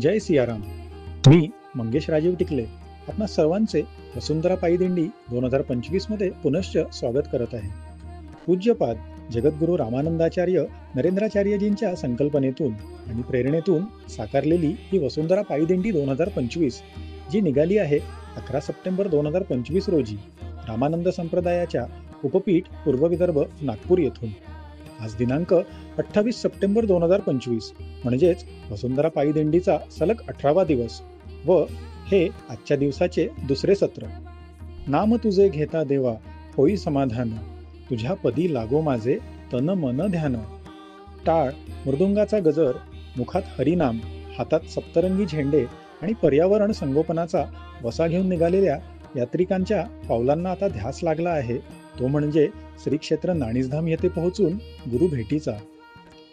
जय सियाराम. मी मंगेश राजीव टिकले आपणा सर्वांचे वसुंधरा पायी दिंडी 2025 मध्ये पुनश्च स्वागत करत आहे. पूज्यपाद जगद्गुरू रामानंदाचार्य नरेंद्राचार्यजींच्या संकल्पनेतून आणि प्रेरणेतून साकारलेली ही वसुंधरा पायी दिंडी 2025 जी निघाली आहे 11 सप्टेंबर 2025 रोजी रामानंद संप्रदायाच्या उपपीठ पूर्व विदर्भ नागपूर येथून. आज दिनांक 28 सप्टेंबर 2025 म्हणजेच वसुंधरा पायी दिंडीचा सलग 18वा दिवस व हे आजच्या दिवसाचे दुसरे सत्र. नाम तुझे घेता देवा होई समाधान, तुझ्या पदी लागो माझे तन मन ध्यान. टाळ मृदुंगाचा गजर, मुखात हरिनाम, हातात सप्तरंगी झेंडे आणि पर्यावरण संगोपनाचा वसा घेऊन निघालेल्या यात्रिकांच्या पावलांना आता ध्यास लागला आहे, तो म्हणजे श्री क्षेत्र नाणीजधाम येथे पोहोचून गुरु भेटीचा.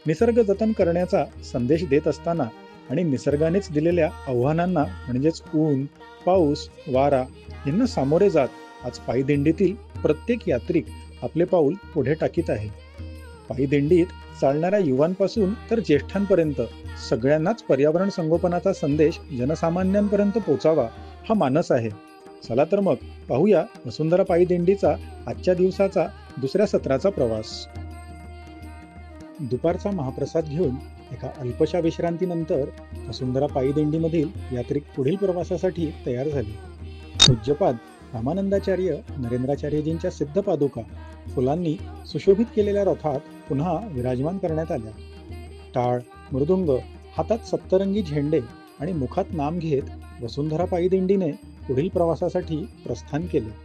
निसर्ग जतन करण्याचा संदेश देत असताना आणि निसर्गानेच दिलेल्या आव्हानांना म्हणजेच ऊन, पाऊस, वारा यांना सामोरे जात आज पायी दिंडीतील प्रत्येक यात्रिक आपले पाऊल पुढे टाकीत आहे. पायी दिंडीत चालणाऱ्या युवांपासून तर ज्येष्ठांपर्यंत सगळ्यांनाच पर्यावरण संगोपनाचा संदेश जनसामान्यांपर्यंत पोचावा हा मानस आहे. चला तर मग पाहूया वसुंधरा पायी दिंडीचा आजच्या दिवसाचा दुसऱ्या सत्राचा प्रवास. दुपारचा महाप्रसाद घेऊन एका अल्पशा विश्रांतीनंतर वसुंधरा पायी दिंडीमधील यात्रिक पुढील प्रवासासाठी तयार झाले. पूज्यपाद रामानंदाचार्य नरेंद्राचार्यजींच्या सिद्ध पादुका फुलांनी सुशोभित केलेल्या रथात पुन्हा विराजमान करण्यात आल्या. टाळ, मृदुंग, हातात सप्तरंगी झेंडे आणि मुखात नाम घेत वसुंधरा पायी दिंडीने पुढील प्रवासासाठी प्रस्थान केले.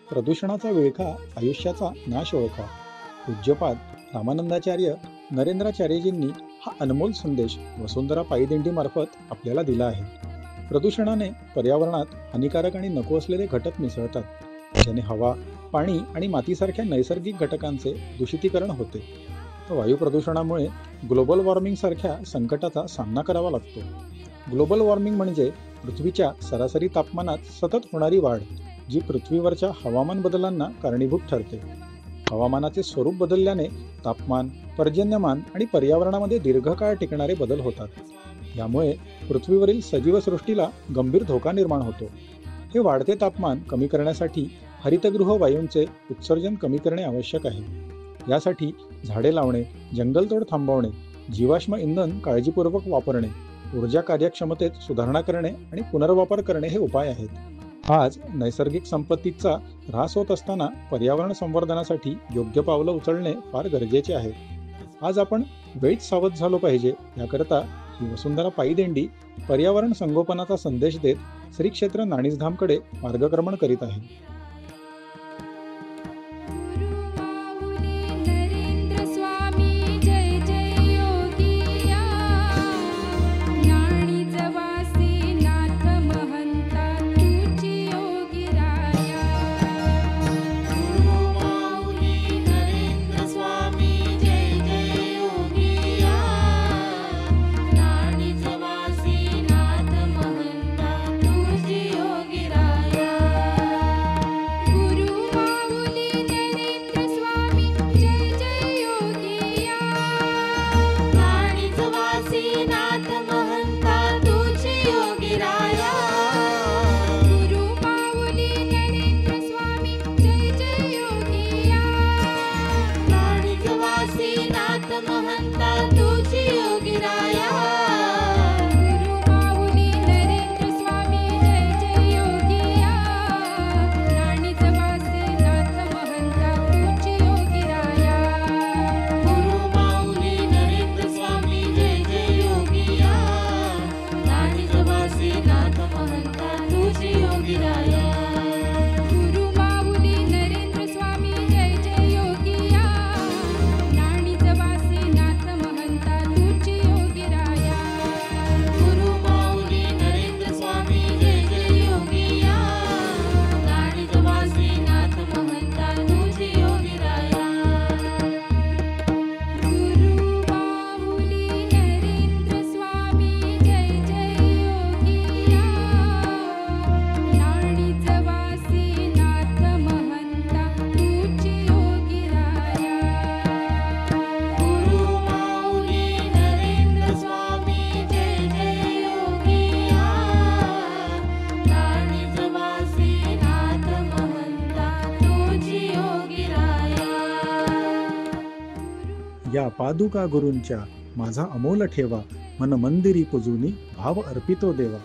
प्रदूषणाचा विळखा आयुष्याचा नाश ओळखा. पूज्यपाद रामानंदाचार्य नरेंद्राचार्यजींनी हा अनमोल संदेश वसुंधरा पायी दिंडीमार्फत आपल्याला दिला आहे. प्रदूषणाने पर्यावरणात हानिकारक आणि नको असलेले घटक मिसळतात, ज्याने हवा, पाणी आणि मातीसारख्या नैसर्गिक घटकांचे दूषितीकरण होते. तर वायू प्रदूषणामुळे ग्लोबल वॉर्मिंग सारख्या संकटाचा सामना करावा लागतो. ग्लोबल वॉर्मिंग म्हणजे पृथ्वीच्या सरासरी तापमानात सतत होणारी वाढ, जी पृथ्वीवरच्या हवामान बदलांना कारणीभूत ठरते. हवामानाचे स्वरूप बदलल्याने तापमान, पर्जन्यमान आणि पर्यावरणामध्ये दीर्घकाळ टिकणारे बदल होतात. यामुळे पृथ्वीवरील सजीव सृष्टीला गंभीर धोका निर्माण होतो. हे वाढते तापमान कमी करण्यासाठी हरितगृह वायूंचे उत्सर्जन कमी करणे आवश्यक आहे. यासाठी झाडे लावणे, जंगलतोड थांबवणे, जीवाश्म इंधन काळजीपूर्वक वापरणे, ऊर्जा कार्यक्षमतेत सुधारणा करणे आणि पुनर्वापर करणे हे उपाय आहेत. आज नैसर्गिक संपत्तीचा ऱ्हास होत असताना पर्यावरण संवर्धनासाठी योग्य पावलं उचलणे फार गरजेचे आहे. आज आपण वेळीच सावध झालो पाहिजे, याकरता ही वसुंधरा पायी दिंडी पर्यावरण संगोपनाचा संदेश देत श्री क्षेत्र नाणीजधामकडे मार्गक्रमण करीत आहे. या पादुका गुरूंच्या माझा अमोल ठेवा, मन मंदिरी पुजुनी भाव अर्पितो देवा.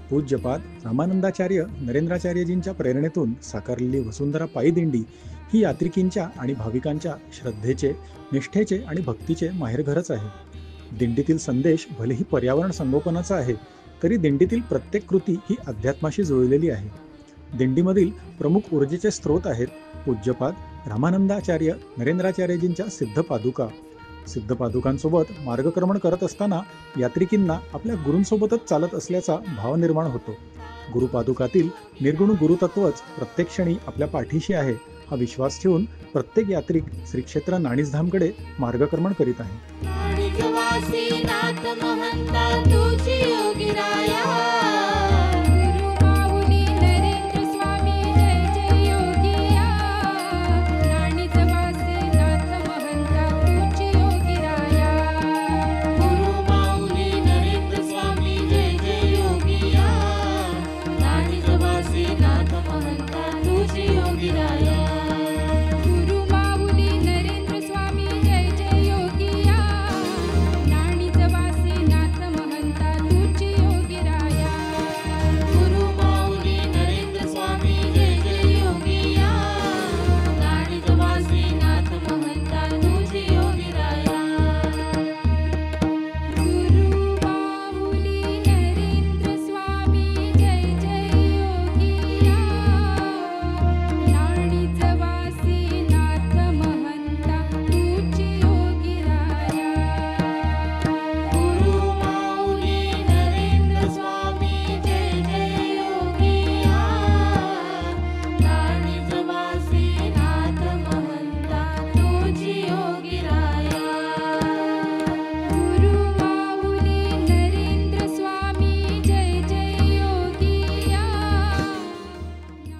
पूज्यपाद रामानंदाचार्य नरेंद्राचार्यजींच्या प्रेरणेतून साकारलेली वसुंधरा पायी दिंडी ही यात्रिकींच्या आणि भाविकांच्या श्रद्धेचे, निष्ठेचे आणि भक्तीचे माहेरघरच आहे. दिंडीतील संदेश भलेही पर्यावरण संगोपनाचा आहे, तरी दिंडीतील प्रत्येक कृती ही अध्यात्माशी जुळलेली आहे. दिंडीमधील प्रमुख ऊर्जेचे स्रोत आहेत पूज्यपाद रामानंदाचार्य नरेंद्राचार्यजींच्या सिद्ध पादुका. सिद्ध पादुकांसोबत मार्गक्रमण करत असताना यात्रिकींना आपल्या गुरूंसोबतच चालत असल्याचा भाव निर्माण होतो. गुरुपादुकातील निर्गुण गुरुतत्वच प्रत्येक क्षणी आपल्या पाठीशी आहे हा विश्वास ठेवून प्रत्येक यात्रिक श्रीक्षेत्र नाणीजधामकडे मार्गक्रमण करीत आहे.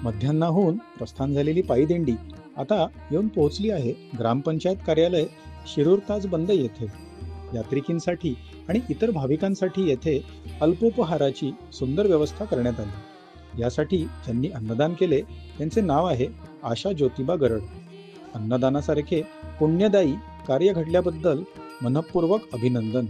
मध्यान्हाहून प्रस्थान झालेली पायी दिंडी आता येऊन पोहोचली आहे ग्रामपंचायत कार्यालय शिरूर ताजबंद येथे. यात्रिकींसाठी आणि इतर भाविकांसाठी येथे अल्पोपहाराची सुंदर व्यवस्था करण्यात आली. यासाठी ज्यांनी अन्नदान केले त्यांचे नाव आहे आशा ज्योतिबा गरड. अन्नदानासारखे पुण्यदायी कार्य घडल्याबद्दल मनःपूर्वक अभिनंदन.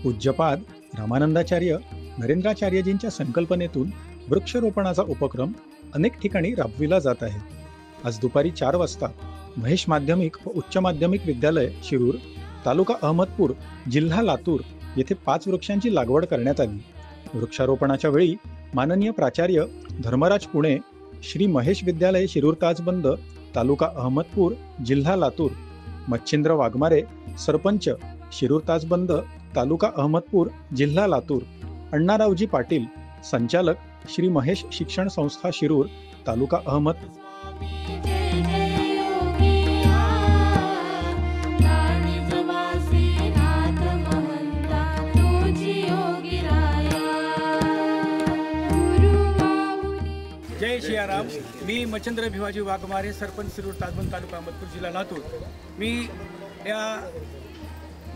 पूज्यपाद रामानंदाचार्य नरेंद्राचार्यजींच्या संकल्पनेतून वृक्षरोपणाचा उपक्रम अनेक ठिकाणी राबविला जात आहे. आज दुपारी 4 वाजता महेश माध्यमिक व उच्च माध्यमिक विद्यालय शिरूर, तालुका अहमदपूर, जिल्हा लातूर येथे 5 वृक्षांची लागवड करण्यात आली. वृक्षारोपणाच्या वेळी माननीय प्राचार्य धर्मराज पुणे, श्री महेश विद्यालय शिरूर ताजबंद, तालुका अहमदपूर, जिल्हा लातूर, मच्छिंद्र वाघमारे, सरपंच शिरूर ताजबंद, तालुका अहमदपूर, जिल्हा लातूर, अण्णारावजी पाटील, संचालक श्री महेश शिक्षण संस्था शिरूर, तालुका अहमद. जय सियाराम. मी मच्छिंद्र भिवाजी वाघमारे, सरपंच शिरूर ताजबंद, तालुका अहमदपूर, जिल्हा लातूर. मी या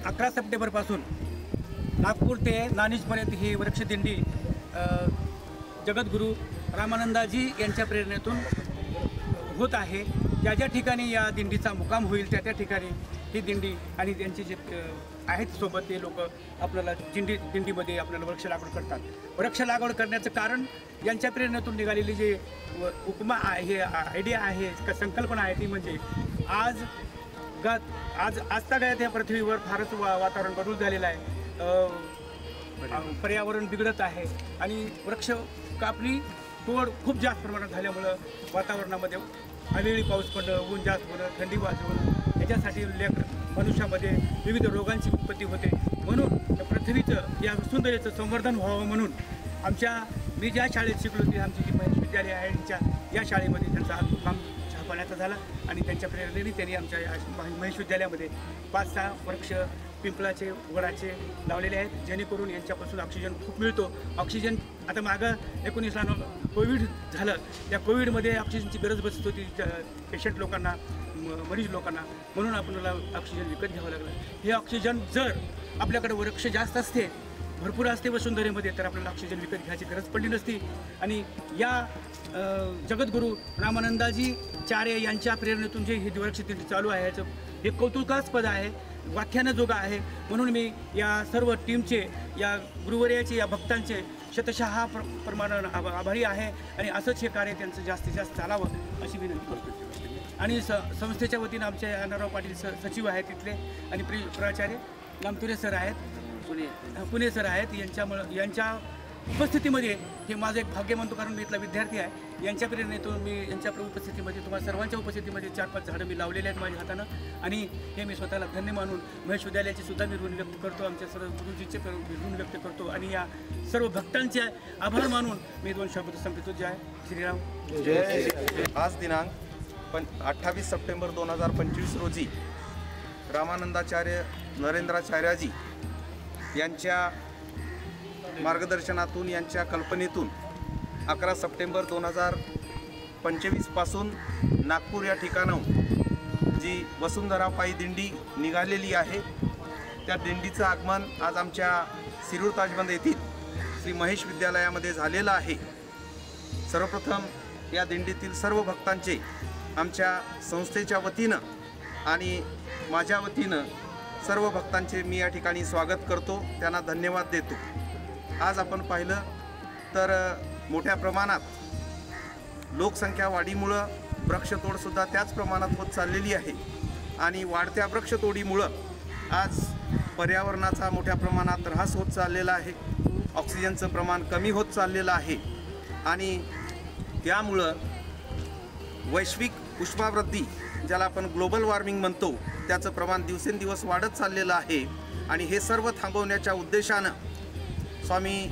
11 सप्टेंबरपासून नागपूर ते नाणीजपर्यंत ही वृक्षदिंडी जगद्गुरू रामानंदाजी यांच्या प्रेरणेतून होत आहे. ज्या ज्या ठिकाणी या दिंडीचा मुक्काम होईल त्या त्या ठिकाणी ही दिंडी आणि त्यांचे जे आहेत सोबत ते लोक आपल्याला दिंडीमध्ये आपल्याला वृक्ष लागवड करतात. वृक्ष लागवड करण्याचं कारण यांच्या प्रेरणेतून निघालेली जे उपमा आहे, आयडिया आहे, संकल्पना आहे ती म्हणजे आजतागायत या पृथ्वीवर फारच वातावरण बदल झालेलं आहे. पर्यावरण बिघडत आहे आणि वृक्ष कापणी तोड खूप जास्त प्रमाणात झाल्यामुळं वातावरणामध्ये अवेळी पाऊस पडणं, ऊन जास्त होणं, थंडी वाजवणं ह्याच्यासाठी मनुष्यामध्ये विविध रोगांची उत्पत्ती होते, म्हणून या पृथ्वीचं या वसुंधरेचं संवर्धन व्हावं म्हणून मी ज्या शाळेत शिकलो ती आमची जी महेश विद्यालय आहे या शाळेमध्ये त्यांचा हा मुक्काम छापण्याचा झाला आणि त्यांच्या प्रेरणेने त्यांनी आमच्या या महेश विद्यालयामध्ये 5-6 वृक्ष पिंपळाचे वडाचे लावलेले आहेत, जेणेकरून यांच्यापासून ऑक्सिजन खूप मिळतो. ऑक्सिजन आता मागं 19ला कोविड झालं, त्या कोविडमध्ये ऑक्सिजनची गरज बसत होती पेशंट लोकांना, मरीज लोकांना, म्हणून आपल्याला ऑक्सिजन विकत घ्यावं लागलं. हे ऑक्सिजन जर आपल्याकडे वृक्ष जास्त असते, भरपूर असते वसुंधरेमध्ये, तर आपल्याला ऑक्सिजन विकत घ्यायची गरज पडली नसती. आणि या जगद्गुरू रामानंदाजी चार्य यांच्या प्रेरणेतून जे ही वृक्ष दिंडी चालू आहे, याचं हे कौतुकास्पद आहे, व्याख्यानं जोगा आहे. म्हणून मी या सर्व टीमचे, या गुरुवर्याचे, या भक्तांचे शतशः प्रमाणात आभारी आहे आणि असंच हे कार्य त्यांचं जास्तीत जास्त चालावं अशी विनंती करतो. आणि संस्थेच्या वतीनं आमचे अण्णाराव पाटील सचिव आहेत तिथले, आणि प्राचार्य लामतुरे सर आहेत, पुणे सर आहेत, यांच्या उपस्थितीमध्ये हे माझं एक भाग्य मानतो, कारण मी इथला विद्यार्थी आहे. यांच्या प्रेरणेतून मी यांच्या उपस्थितीमध्ये, तुम्हाला सर्वांच्या उपस्थितीमध्ये 4-5 झाडं मी लावलेले आहेत माझ्या हातानं, आणि हे मी स्वतःला धन्य मानून महेश विद्यालयाची सुद्धा मी ऋण व्यक्त करतो, आमच्या सर्व गुरुजीचे ऋण व्यक्त करतो, आणि या सर्व भक्तांचे आभार मानून मी 2 शब्द संपतो. जय श्रीराम. जय. आज दिनांक 28 सप्टेंबर 2025 रोजी रामानंदाचार्य नरेंद्राचार्यजी यांच्या मार्गदर्शनातून, यांच्या कल्पनेतून 11 सप्टेंबर 2025 पासून नागपूर या ठिकाणाहून जी वसुंधरा पायी दिंडी निघालेली आहे, त्या दिंडीचं आगमन आज आमच्या शिरूर ताजबंद येथील श्री महेश विद्यालयामध्ये झालेलं आहे. सर्वप्रथम या दिंडीतील सर्व भक्तांचे आमच्या संस्थेच्या वतीनं आणि माझ्या वतीनं सर्व भक्तांचे मी या ठिकाणी स्वागत करतो, त्यांना धन्यवाद देतो. आज आपण पाहिलं तर मोठ्या प्रमाणात लोकसंख्या वाढीमुळं वृक्षतोडसुद्धा त्याच प्रमाणात होत चाललेली आहे, आणि वाढत्या वृक्षतोडीमुळं आज पर्यावरणाचा मोठ्या प्रमाणात ऱ्हास होत चाललेला आहे, ऑक्सिजनचं प्रमाण कमी होत चाललेलं आहे, आणि त्यामुळं वैश्विक उष्मावृद्धी, ज्याला आपण ग्लोबल वॉर्मिंग म्हणतो, त्याचं प्रमाण दिवसेंदिवस वाढत चाललेलं आहे. आणि हे सर्व थांबवण्याच्या उद्देशानं स्वामी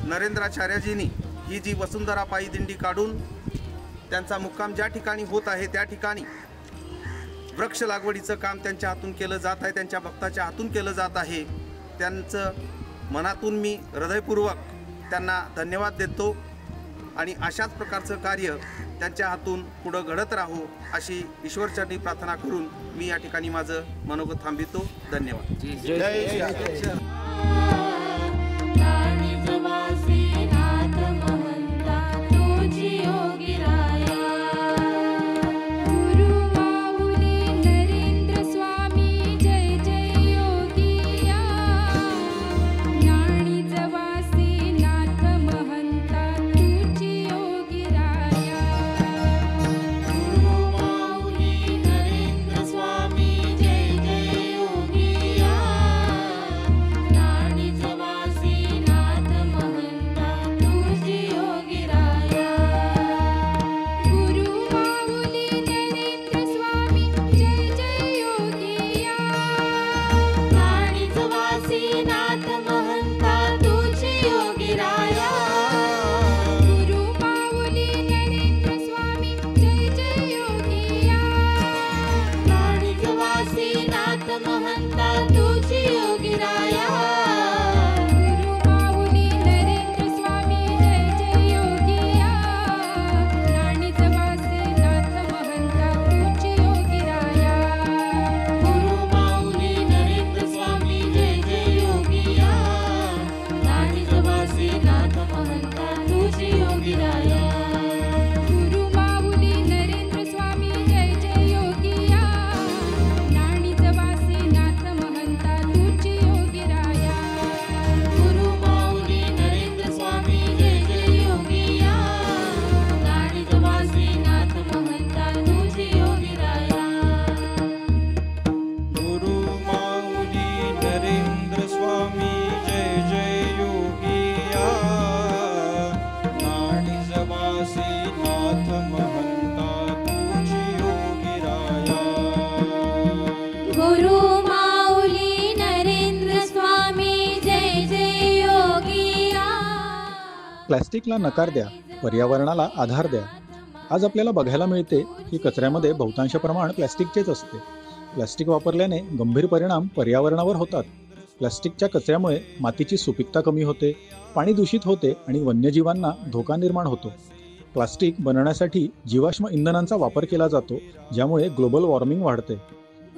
नरेंद्राचार्यजींनी ही जी वसुंधरा पायी दिंडी काढून त्यांचा मुक्काम ज्या ठिकाणी होत आहे त्या ठिकाणी वृक्ष लागवडीचं काम त्यांच्या हातून केलं जात आहे, त्यांच्या भक्ताच्या हातून केलं जात आहे. त्यांचं मनातून मी हृदयपूर्वक त्यांना धन्यवाद देतो, आणि अशाच प्रकारचं कार्य त्यांच्या हातून पुढं घडत राहो अशी ईश्वरचरणी प्रार्थना करून मी या ठिकाणी माझं मनोगत थांबितो. धन्यवाद. जय. नाथ गुरु माऊली नरेंद्र स्वामी जय जय योगिया. प्लॅस्टिकला नकार द्या, पर्यावरणाला आधार द्या. आज आपल्याला बघायला मिळते की कचऱ्यामध्ये बहुतांश प्रमाण प्लॅस्टिकचेच असते. प्लॅस्टिक वापरल्याने गंभीर परिणाम पर्यावरणावर होतात. प्लॅस्टिकच्या कचऱ्यामुळे मातीची सुपीकता कमी होते, पाणी दूषित होते आणि वन्यजीवांना धोका निर्माण होतो. प्लास्टिक बनवण्यासाठी जीवाश्म इंधनांचा वापर केला जातो, ज्यामुळे ग्लोबल वॉर्मिंग वाढते.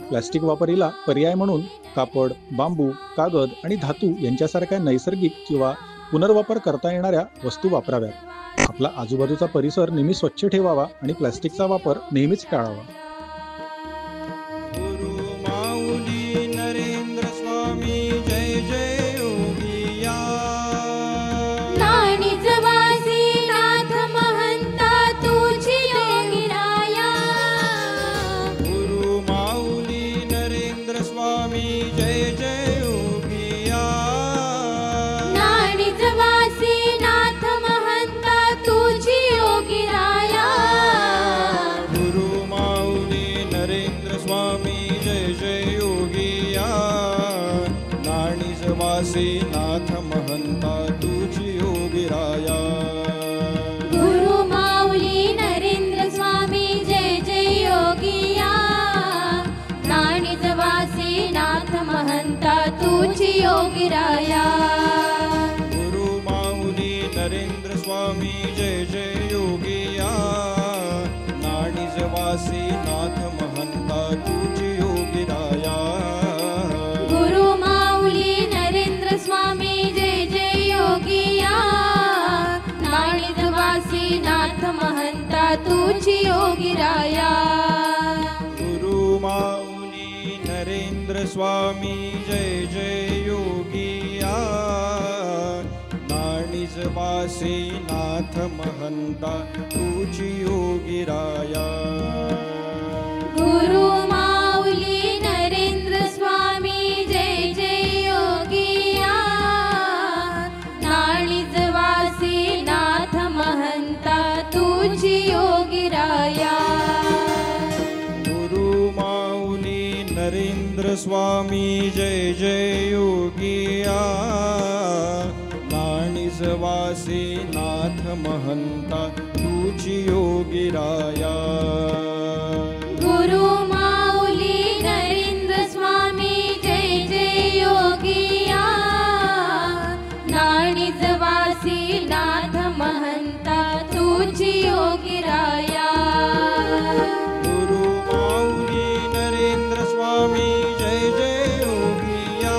प्लॅस्टिक वापरीला पर्याय म्हणून कापड, बांबू, कागद आणि धातू यांच्यासारख्या नैसर्गिक किंवा पुनर्वापर करता येणाऱ्या वस्तू वापराव्यात. आपला आजूबाजूचा परिसर नेहमी स्वच्छ ठेवावा आणि प्लॅस्टिकचा वापर नेहमीच टाळावा. गुरु माऊली नरेंद्र स्वामी जय जय योगिया. नाणीच वासी नाथ महंता तुझी योगिराया. गुरु माऊली नरेंद्र स्वामी जय जय योगिया. नाणीच वासी नाथ महंता तुझी योगिराया. गुरु माऊली नरेंद्र स्वामी जय जय योगिया. नाणीज वासी नाथ महंता तुझी योगिराया. गुरु माऊली नरेंद्र स्वामी जय जय योगिया. नाणीच वासी नाथ महंता तुझी योगिराया. गुरु माऊली नरेंद्र स्वामी जय जय योगिया. नाणीज वासी नाथ महंता तुझी योगिराया. गुरु माऊली नरेंद्र स्वामी जय जय योगिया. नाणीज वासी नाथ महंता तुझी योगिराया. गुरु माऊली नरेंद्र स्वामी जय जय योगिया. नाणीज वासी नाथ महंता तुझी योगिराया. गुरु माऊली नरेंद्र स्वामी जय जय योगिया. नाणीज वासी नाथ महंता तुझी योगिराया. गुरु माऊली नरेंद्र स्वामी जय जय योगिया. नाणीज वासी नाथ महंता तुझी योगिराया. गुरु माऊली नरेंद्र स्वामी जय जय योगिया. नाणीज वासी नाथ महंता तुझी योगिराया. गुरु माऊली नरेंद्र स्वामी जय जय योगिया.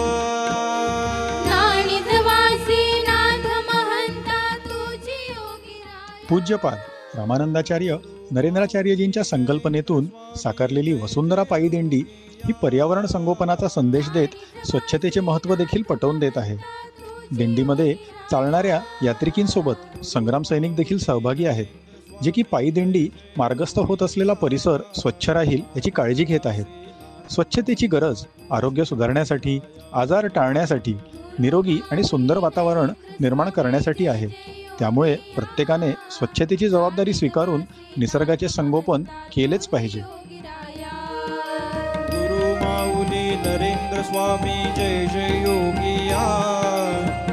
नाणीज वासी नाथ महंता तुझी योगिराया. पूज्यपाद रामानंदाचार्य नरेंद्राचार्यजींच्या संकल्पनेतून साकारलेली वसुंधरा पायी दिंडी ही पर्यावरण संगोपनाचा संदेश देत स्वच्छतेचे महत्त्व देखील पटवून देत आहे. दिंडीमध्ये चालणाऱ्या यात्रिकींसोबत संग्राम सैनिक देखील सहभागी आहेत, जे की पायी दिंडी मार्गस्थ होत असलेला परिसर स्वच्छ राहील याची काळजी घेत आहेत. स्वच्छतेची गरज आरोग्य सुधारण्यासाठी, आजार टाळण्यासाठी, निरोगी आणि सुंदर वातावरण निर्माण करण्यासाठी आहे. त्यामुळे प्रत्येकाने स्वच्छतेची जबाबदारी स्वीकारून निसर्गाचे संगोपन केलेच पाहिजे. गुरु माऊली नरेंद्र स्वामी जय जय योगिया.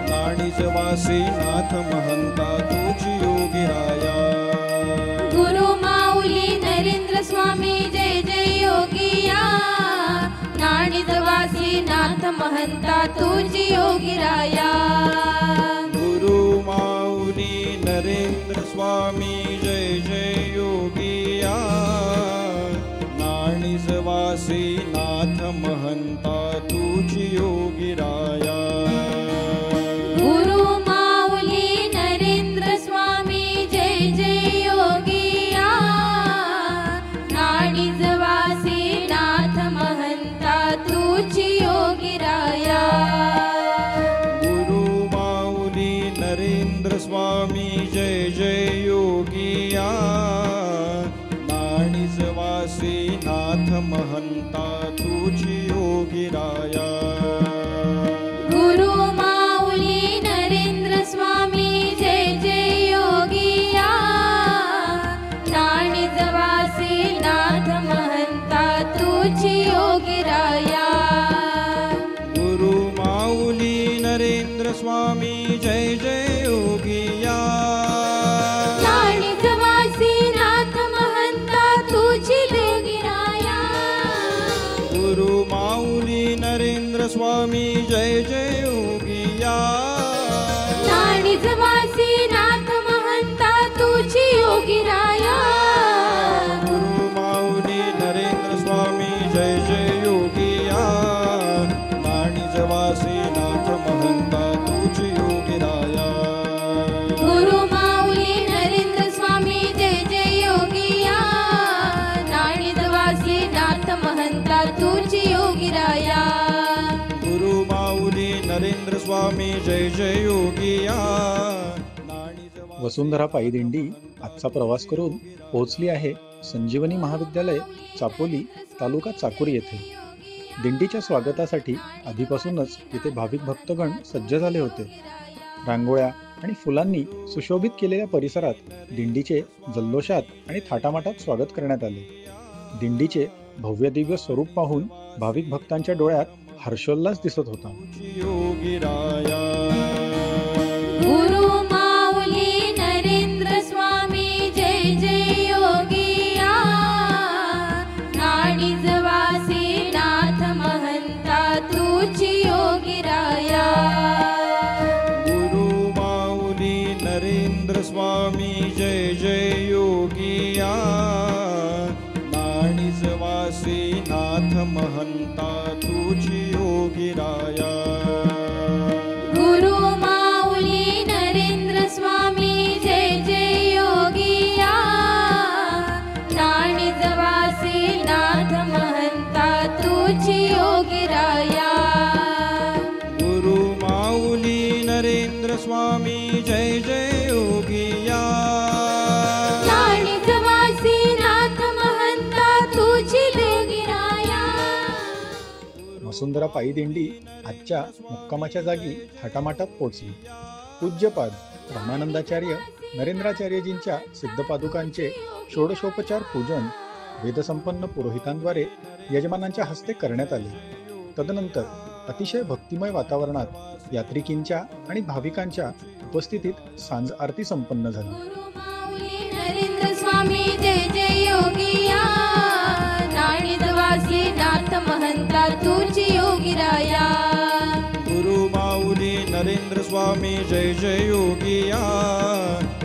नाणीज वासी नाथ महंता तुझी योगिराया. गुरु माऊली नरेंद्र स्वामी जय जय योगिया. नाणीज वासी नाथ महंता तुझी योगिराया. गुरु माऊली नरेंद्र स्वामी जय जय योगिया. नाणीज वासी नाथ महंता तुझी योगिराया. गुरु माऊली नरेंद्र स्वामी जय जय योगिया. नाणीज वासी नाथ महंता तुझी योगिराया. गुरु माऊली नरेंद्र स्वामी जय जय योगिया. नाणीज वासी नाथ महंता तुझी योगिराया. गुरु माऊली नरेंद्र स्वामी जय जय योगिया. नाणीज वासी नाथ महंता तुझी योगिराया. स्वामी जय जय योगिया नाणीजवासी नाथ महंता तुझी योगिराया गुरु माऊली नरेंद्र स्वामी जय जय योगिया नाणीजवासी नाथ महंता तुझी योगिराया गुरु माऊली नरेंद्र स्वामी जय जय योगिया नाणीजवासी नाथ महंता तुझी योगिराया गुरु माऊली नरेंद्र स्वामी जय जय योगिया नाणीजवासी नाथ महंता तुझी योगिराया गुरु माऊली नरेंद्र स्वामी जय जय योगिया वसुंधरा पायी दिंडी आजचा प्रवास करून पोहोचली आहे संजीवनी महाविद्यालय चापोली तालुका चाकूर येथे. दिंडीच्या स्वागतासाठी आधीपासूनच इथे भाविक भक्तगण सज्ज झाले होते. रांगोळ्या आणि फुलांनी सुशोभित केलेल्या परिसरात दिंडीचे जल्लोषात आणि थाटामाटात स्वागत करण्यात आले. दिंडीचे भव्य दिव्य स्वरूप पाहून भाविक भक्तांच्या डोळ्यात हर्षोल्लास दिसत होता. योगिराया गुरु माऊली नरेंद्र स्वामी जय जय योगिया नाणीजवासी नाथ महंता तुझी योगिराया गुरु माऊली नरेंद्र स्वामी जय जय योगिया नाणीजवासी नाथ महंता तुझी योगिराया गुरु माऊली नरेंद्र स्वामी जय जय योगिया नाणीजवासी नाथ महंता तुझी योगिराया गुरु माऊली नरेंद्र स्वामी जय जय योगिया नाणीजवासी नाथ महंता तुझी योगिराया वसुंधरा पायी दिंडी आजच्या मुक्कामाच्या जागी थाटामाटात पोहोचली. पूज्यपाद रामानंदाचार्य नरेंद्राचार्यजींच्या सिद्धपादुकांचे षोडशोपचार पूजन वेदसंपन्न पुरोहितांद्वारे यजमानांच्या हस्ते करण्यात आले. तदनंतर अतिशय भक्तिमय वातावरणात यात्रिकींच्या आणि भाविकांच्या उपस्थितीत सांज आरती संपन्न झाली. गुरु माऊली नरेंद्र स्वामी जय जय योगिया नाणीजवासी नाथ महंता तुझी योगिराया गुरु माऊली नरेंद्र स्वामी जय जय योगिया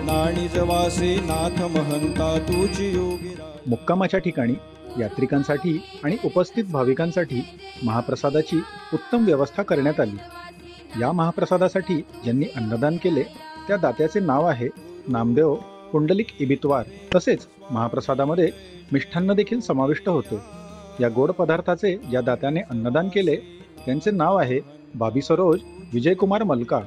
नाणीजवासी नाथ महंता तुझी योगिरा. मुक्कामाच्या ठिकाणी यात्रिकांसाठी आणि उपस्थित भाविकांसाठी महाप्रसादाची उत्तम व्यवस्था करण्यात आली. या महाप्रसादासाठी ज्यांनी अन्नदान केले त्या दात्याचे नाव आहे नामदेव पुंडलिक इबितवार. तसेच महाप्रसादामध्ये मिष्ठान्न देखील समाविष्ट होते. या गोड पदार्थाचे ज्या दात्याने अन्नदान केले त्यांचे नाव आहे बाबी सरोज विजयकुमार मलका.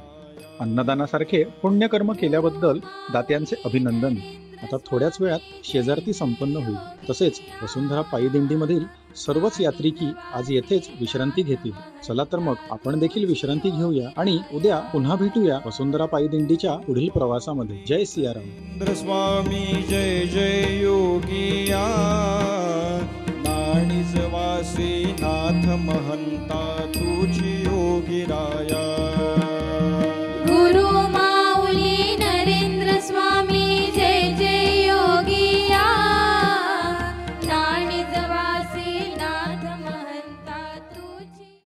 अन्नदानासारखे पुण्यकर्म केल्याबद्दल दात्यांचे अभिनंदन. आता थोड्याच वेळात शेजारती संपन्न होईल. तसेच वसुंधरा पायी दिंडीमधील सर्वच यात्रिकी आज येथेच विश्रांती घेतील. चला तर मग आपण देखील विश्रांती घेऊया आणि उद्या पुन्हा भेटूया वसुंधरा पायी दिंडीच्या पुढील प्रवासामध्ये. जय सियाराम. नरेंद्र स्वामी जय जय योगिया नाणीजवासी नाथ महंता तुझी योगिराया